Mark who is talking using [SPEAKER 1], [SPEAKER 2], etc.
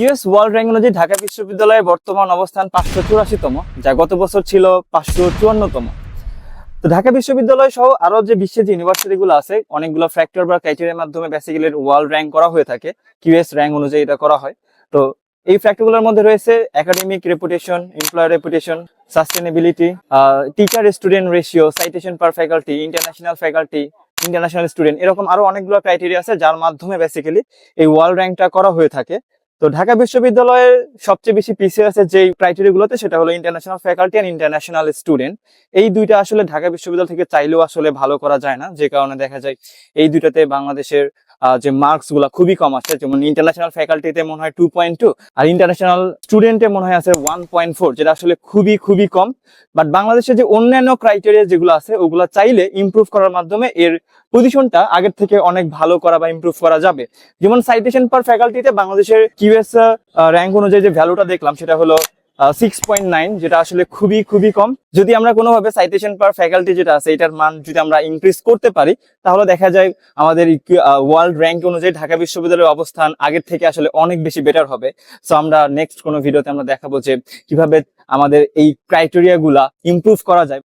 [SPEAKER 1] US world rank অনুযায়ী ঢাকা বিশ্ববিদ্যালয়ের বর্তমান অবস্থান 584তম, যা গত বছর ছিল 554তম। তো ঢাকা বিশ্ববিদ্যালয় সহ আরো যে বিশ্বের যে ইউনিভার্সিটি গুলো আছে, অনেকগুলো ফ্যাক্টর বা ক্রাইটেরিয়ার মাধ্যমে বেসিক্যালি ওয়ার্ল্ড র্যাঙ্ক করা হয়ে থাকে। কিউএস র্যাঙ্ক অনুযায়ী এটা করা হয়। তো এই ফ্যাক্টরগুলোর মধ্যে রয়েছে academic reputation, employer reputation, sustainability, teacher student ratio, citation per faculty, faculty, international student, এরকম আরো অনেকগুলো ক্রাইটেরিয়া আছে যার মাধ্যমে বেসিক্যালি এই ওয়ার্ল্ড র্যাঙ্কটা করা হয়ে থাকে। তো ঢাকা বিশ্ববিদ্যালয়ের সবচেয়ে বেশি পিছিয়ে আছে যে ক্রাইটেরিয়া গুলোতে, সেটা হলো international faculty and international student. এই দুইটা আসলে ঢাকা বিশ্ববিদ্যালয় থেকে চাইলেও আসলে ভালো করা যায় না, যে কারণে দেখা যায় এই দুইটাতে বাংলাদেশের যে মার্কস গুলা খুবই কম আসে। যেমন ইন্টারন্যাশনাল ফ্যাকাল্টিতে মনে হয় 2.2, আর ইন্টারন্যাশনাল স্টুডেন্টে মনে হয় আছে 1.4, যেটা আসলে খুবই খুবই কম। বাট বাংলাদেশের যে অন্যান্য ক্রাইটেরিয়া যেগুলো আছে, ওগুলা চাইলে ইমপ্রুভ করার মাধ্যমে এর পজিশনটা আগের থেকে অনেক ভালো করা বা ইমপ্রুভ করা যাবে। যেমন সাইটেশন পার ফ্যাকাল্টিতে বাংলাদেশের কিউএস র্যাঙ্ক অনুযায়ী যে ভ্যালুটা দেখলাম, সেটা হলো 6.9, যেটা আসলে খুবই খুবই কম। যদি আমরা কোনোভাবে সাইটেশন পার ফ্যাকাল্টি যেটা আছে এটার মান যদি আমরা ইনক্রিজ করতে পারি, তাহলে দেখা যায় আমাদের ওয়ার্ল্ড র্যাঙ্ক অনুযায়ী ঢাকা বিশ্ববিদ্যালয়ের অবস্থান আগের থেকে আসলে অনেক বেশি বেটার হবে। সো আমরা নেক্সট কোনো ভিডিওতে আমরা দেখাবো যে কিভাবে আমাদের এই ক্রাইটেরিয়া গুলা ইমপ্রুভ করা যায়।